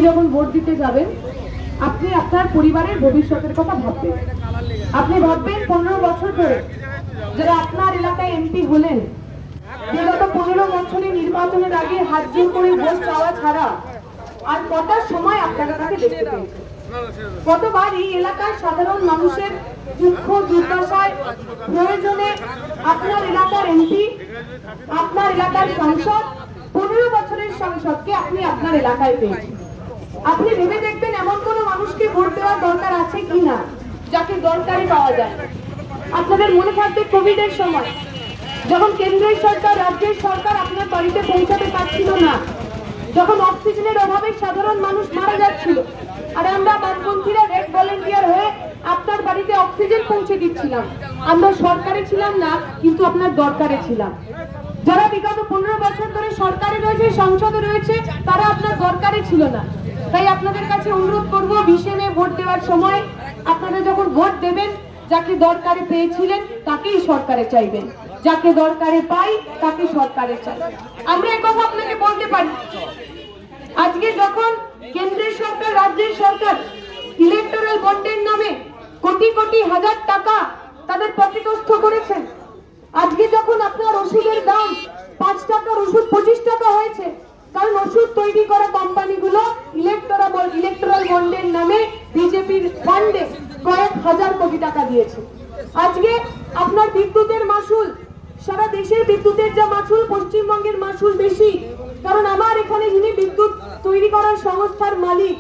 যখন ভোট দিতে যাবেন আপনি আপনার পরিবারের ভবিষ্যতের কথা ভাববেন। আপনি ভাববেন 15 বছর ধরে যারা আপনার এলাকায় এমপি হলেন, বিগত 15 বছরে নির্বাচনের আগে হাত জোর করে ভোট চাওয়া ছাড়া আর কটার সময় আপনারা তাকে দেখতে পেয়েছেন। কতবার এই এলাকার সাধারণ মানুষের দুঃখ দুর্দশায় প্রয়োজনে আপনার এলাকার এমপি, আপনার এলাকার সংসদ, 15 বছরের সংসদকে আপনি আপনার এলাকায় পেয়েছেন। আপনি ভেবে দেখবেন এমন কোন মানুষকে ভোট দেওয়ার দরকার আছে কিনা যাকে দরকারে পাওয়া যায়। আপনাদের মনে থাকবে কোভিড এর সময় যখন কেন্দ্রের সরকার, রাজ্যের সরকার আপনার বাড়িতে পৌঁছাতে পারছিল না, যখন অক্সিজেনের অভাবে সাধারণ মানুষ মারা যাচ্ছিল, আর আমরা বামপন্থীরা রেড ভলেন্টিয়ার হয়ে আপনার বাড়িতে অক্সিজেন পৌঁছে দিচ্ছিলাম। আমরা সরকারে ছিলাম না, কিন্তু আপনার দরকারে ছিলাম। যারা বিগত 15 বছর ধরে সরকারে রয়েছে, সংসদে রয়েছে, তারা আপনার দরকারে ছিল না। তাই আপনাদের কাছে অনুরোধ করব, 20 মে ভোট দেওয়ার সময় আপনারা যখন ভোট দেবেন, যাকে দরকারে পেয়েছিলেন তাকেই সরকারে চাইবেন, যাকে দরকারে পাই তাকে সরকারে চাই। আমরা একথা আপনাকে বলতে পারি, আজকে যখন কেন্দ্রের সরকার, রাজ্যের সরকার ইলেকটোরাল বন্ডের নামে কোটি কোটি হাজার টাকা তাদের পকেটস্থ করেছেন, আজকে যখন আপনার ওষুধের দাম 5 টাকার ওষুধ 25 টাকা হয়েছে, কারণ ওষুধ তৈরি করা কোম্পানিগুলো ইলেকটোরাল বন্ডের নামে বিজেপির ফান্ডে কয়েক হাজার কোটি টাকা দিয়েছে। আজকে আপনার বিদ্যুতের মাসুল, সারা দেশের বিদ্যুতের যা মাসুল, পশ্চিমবঙ্গের মাসুল বেশি, কারণ আমার এখানে যিনি বিদ্যুৎ তৈরি করার সংস্থার মালিক,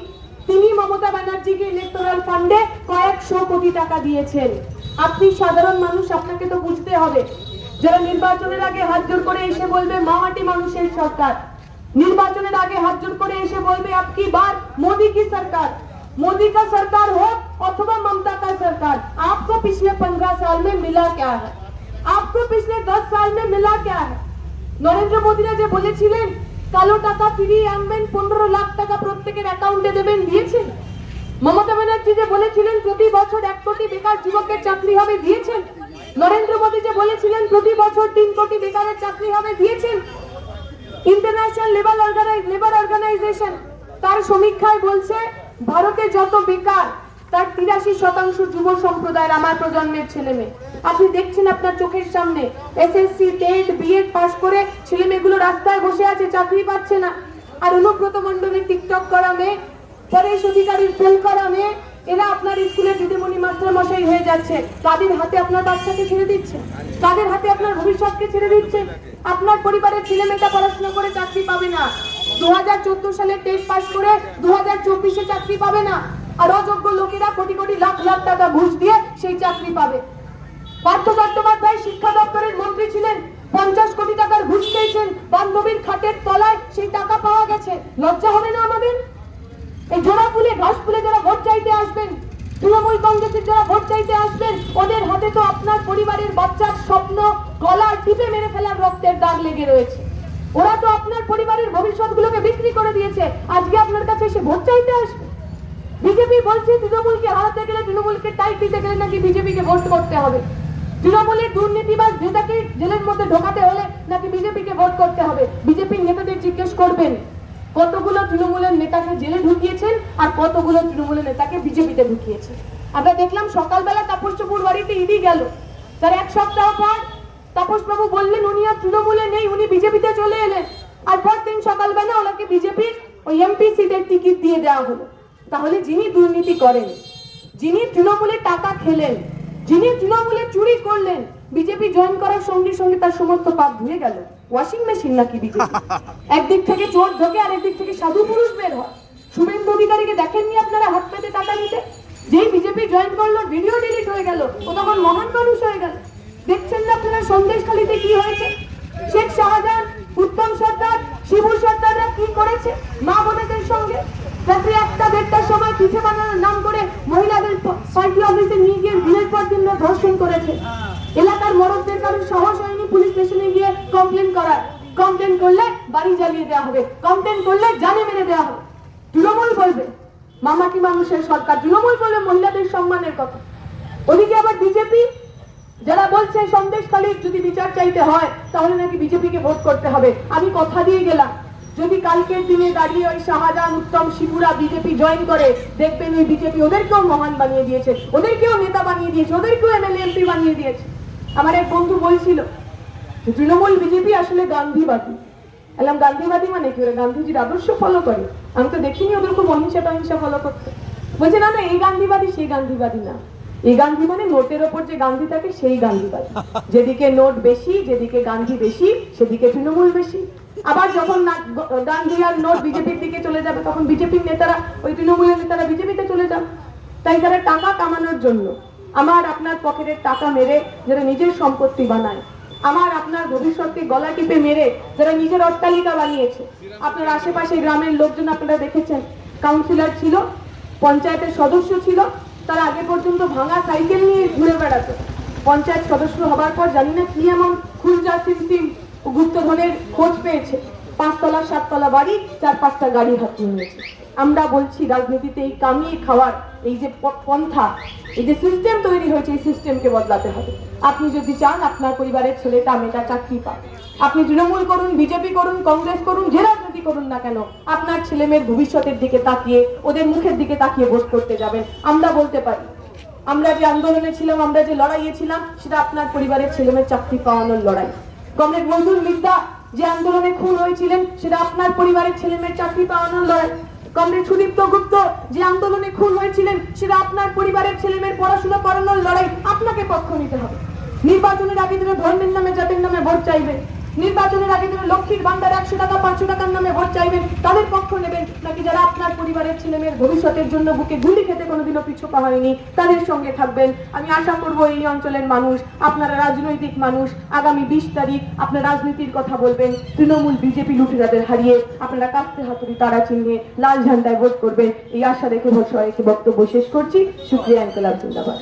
তিনি মমতা ব্যানার্জিকে ইলেকটোরাল ফান্ডে কয়েকশো কোটি টাকা দিয়েছেন। আপনি সাধারণ মানুষ, আপনাকে তো বুঝতে হবে, যারা নির্বাচনের আগে হাত জোর করে এসে বলবে মামাটি মানুষের সরকার, निर्वाचन आगे हाथ जोड़ করে এসে বলবে आपकी बार मोदी की सरकार, मोदी का सरकार हो अथवा ममता का सरकार, आपको पिछले 15 साल में मिला क्या है, आपको पिछले 10 साल में मिला क्या है। নরেন্দ্র মোদীরা যে বলেছিলেন কালো টাকা ফিরিয়ে আনবেন, 15 লাখ টাকা প্রত্যেকের অ্যাকাউন্টে দেবেন, দিয়েছেন। মমতা ব্যানার্জি যে বলেছিলেন প্রতি বছর 1 কোটি বেকার যুবকের চাকরি হবে, দিয়েছেন। নরেন্দ্র মোদী যে বলেছিলেন প্রতি বছর 3 কোটি বেকারের চাকরি হবে, দিয়েছেন। ইন্টারন্যাশনাল লেবার অর্গানাইজেশন তার সমীক্ষায় বলছে ভারতে যত বেকার তার 83% যুব সম্প্রদায়ের, আমার প্রজন্মের ছেলে মেয়ে। আপনি দেখছেন আপনার চোখের সামনে এসএসসি, টেট, বিএড পাস করে ছেলে মেয়েগুলো রাস্তায় বসে আছে, চাকরি পাচ্ছে না। আর অনুব্রত মণ্ডলের টিকটক করা মেয়ে, পরেশ অধিকারীর ফেল করা মেয়ে, এরা আপনার স্কুলে দিদিমণি মাস্টারমশাই হয়ে যাচ্ছে। তাদের হাতে আপনার বাচ্চাকে ছেড়ে দিচ্ছে, তাদের হাতে আপনার ভবিষ্যৎকে ছেড়ে দিচ্ছে। আপনার পরিবারের ছেলে মেয়েটা পড়াশোনা করে চাকরি পাবে না, 2014 সালে টেট পাস করে 2024-এ চাকরি পাবে না। আর অযোগ্য লোকেরা কোটি কোটি লাখ লাখ টাকা ঘুষ দিয়ে সেই চাকরি পাবে। পার্থ চট্টোপাধ্যায় শিক্ষা দপ্তরের মন্ত্রী ছিলেন, 50 কোটি টাকার ঘুষ পেয়েছেন, বান্ধবীর খাটের তলায় সেই টাকা পাওয়া গেছে। লজ্জা হবে না আমাদের? এই জোড়া ফুলে ঘাস ফুলে যারা ভোট চাইতে আসবেন, তৃণমূল কংগ্রেসের যারা ভোট চাইতে আসবেন, ওদের হাতে তো আপনার পরিবারের বাচ্চার স্বপ্ন গলার টিপে মেরে ফেলার রক্তের দাগ লেগে রয়েছে। ওরা তো আপনার পরিবারের ভবিষ্যৎগুলোকে বিক্রি করে দিয়েছে, আজকে আপনার কাছে এসে ভোট চাইতে আসবে। বিজেপি বলছে তৃণমূলকে হারাতে গেলে, তৃণমূলকে টাইট দিতে গেলে নাকি বিজেপিকে ভোট করতে হবে। তৃণমূলের দুর্নীতিবাজ নেতাকে জেলের মধ্যে ঢোকাতে হলে নাকি বিজেপিকে ভোট করতে হবে। বিজেপির নেতাদের জিজ্ঞেস করবেন কতগুলো তৃণমূলের নেতাকে জেলে ঢুকিয়েছেন আর কতগুলো তৃণমূলের নেতাকে বিজেপিতে ঢুকিয়েছেন। আমরা দেখলাম সকালবেলা তাপস চৌধুরীর বাড়িতে ইডি গেল, তার 1 সপ্তাহ পর তাপস বাবু বললেন উনি আর তৃণমূলে নেই, উনি বিজেপিতে চলে এলেন। আর পরদিন সকালবেলা ওনাকে বিজেপির ওই এমপি সিটের টিকিট দিয়ে দেওয়া হলো। তাহলে যিনি দুর্নীতি করেন, যিনি তৃণমূলের টাকা খেলেন, যিনি তৃণমূলে চুরি করলেন, বিজেপি জয়েন করার সঙ্গে সঙ্গে তার সমস্ত পাপ ধুয়ে গেল। ওয়াশিং মেশিন নাকি বিজেপি? একদিক থেকে চোর ঢোকে আর একদিক থেকে সাধু পুরুষ বের হয়। শুভেন্দু অধিকারীকে দেখেননি আপনারা হাত পেতে টাকা নিতে? যেই বিজেপি জয়েন করলো ভিডিও ডিলিট হয়ে গেল, ও তখন মহান মানুষ হয়ে গেল। দেখছেন না আপনারা সন্দেশখালীতে কি হয়েছে? শেখ শাহজাহান, উত্তম সর্দার, শিবু সর্দাররা কি করেছে মা বোনেদের সঙ্গে? রাত্রি 1টা-1:30টার সময় পিঠে বানানোর নাম করে মহিলাদের পার্টি অফিসে নিয়ে গিয়ে দিনের পর দিন ধর্ষণ করেছে। এলাকার মরদদের কারোর সাহস হয়নি পুলিশ স্টেশনে গিয়ে কমপ্লেন করার। কমপ্লেন করলে বাড়ি জ্বালিয়ে দেওয়া হবে, কমপ্লেন করলে জানে মেরে দেওয়া হবে। তৃণমূল বলবে মামাটি মানুষের সরকার, তৃণমূল বলবে মহিলাদের সম্মানের কথা। ওদিকে আবার বিজেপি যারা বলছে সন্দেশখালীর যদি বিচার চাইতে হয় তাহলে নাকি বিজেপিকে ভোট করতে হবে। আমি কথা দিয়ে গেলাম যদি কালকের দিনে দাঁড়িয়ে ওই শাহজাহান উত্তম শিবুরা বিজেপি জয়েন করে, দেখবেন ওই বিজেপি ওদেরকেও মহান বানিয়ে দিয়েছে, ওদেরকেও নেতা বানিয়ে দিয়েছে, ওদেরকেও এমএলএ এমপি বানিয়ে দিয়েছে। আমার এক বন্ধু বলছিল যে তৃণমূল বিজেপি আসলে গান্ধীবাদী। এলাম গান্ধীবাদী মানে কি, ওরা গান্ধীজির আদর্শ ফলো করে? আমি তো দেখিনি ওদের খুব অহিংসা ফলো করতে। বলছে না না, এই গান্ধীবাদী সেই গান্ধীবাদী না, এই গান্ধী মানে নোটের ওপর যে গান্ধী থাকে সেই গান্ধীবাদী। যেদিকে নোট বেশি, যেদিকে গান্ধী বেশি, সেদিকে তৃণমূল বেশি। আবার যখন গান্ধী আর নোট বিজেপির দিকে চলে যাবে, তখন বিজেপির নেতারা, ওই তৃণমূলের নেতারা বিজেপিতে চলে যাবে। তাই তারা টাকা কামানোর জন্য আমার আপনার পকেটের টাকা মেরে যারা নিজের সম্পত্তি বানায়, আমার আপনার ভবিষ্যৎকে গলা টিপে মেরে যারা নিজের অট্টালিকা বানিয়েছে। আপনার আশেপাশে গ্রামের লোকজন আপনারা দেখেছেন, কাউন্সিলর ছিল, পঞ্চায়েতের সদস্য ছিল, তারা আগে পর্যন্ত ভাঙা সাইকেল নিয়ে ঘুরে বেড়াতো। পঞ্চায়েত সদস্য হবার পর জানি না কি এমন খুলজা সিমসিম গুপ্তধনের খোঁজ পেয়েছে, 5 তলা 7 তলা বাড়ি, 4-5টা গাড়ি হাতিয়ে নিয়েছে। আমরা বলছি রাজনীতিতে এই কামিয়ে খাওয়ার এই যে পন্থা, এই যে সিস্টেম তৈরি হয়েছে, এই সিস্টেমকে বদলাতে হবে। আপনি যদি চান আপনার পরিবারের ছেলেটা মেয়েটা চাকরি পাক, আপনি তৃণমূল করুন, বিজেপি করুন, কংগ্রেস করুন, যে রাজনীতি করুন না কেন, আপনার ছেলে মেয়ের ভবিষ্যতের দিকে তাকিয়ে, ওদের মুখের দিকে তাকিয়ে ভোট করতে যাবেন। আমরা বলতে পারি আমরা যে আন্দোলনে ছিলাম, আমরা যে লড়াইয়ে ছিলাম, সেটা আপনার পরিবারের ছেলে মেয়ের চাকরি পাওয়ানোর লড়াই। কমরেড মনজুর মির্জা যে আন্দোলনে খুন হয়েছিলেন, সেটা আপনার পরিবারের ছেলে মেয়ের চাকরি পাওয়ানোর লড়াই। কমরেড সুদীপ্ত গুপ্ত যে আন্দোলনে খুন হয়েছিলেন, সেটা আপনার পরিবারের ছেলে মেয়ের পড়াশোনা করানোর লড়াই। আপনাকে পক্ষ নিতে হবে। নির্বাচনের আগে যারা ধর্মের নামে, জাতির নামে ভোট চাইবে, নির্বাচনের আগে যারা লক্ষ্মীর ভান্ডার 100 টাকা 500 টাকার নামে ভোট চাইবেন, তাদের পক্ষ নেবেন, নাকি যারা আপনার পরিবারের ছেলে মেয়ের ভবিষ্যতের জন্য বুকে গুলি খেতে কোনোদিনও পিছু পা হয়নি, তাদের সঙ্গে থাকবেন? আমি আশা করব এই অঞ্চলের মানুষ, আপনারা রাজনৈতিক মানুষ, আগামী 20 তারিখ আপনার রাজনীতির কথা বলবেন, তৃণমূল বিজেপি লুটেরাদের হারিয়ে আপনারা কাস্তে হাতুড়ি তারা চিহ্নে লাল ঝান্ডায় ভোট করবেন। এই আশা রেখে বক্তব্য শেষ করছি। শুকরিয়া, ইনকলাব জিন্দাবাদ।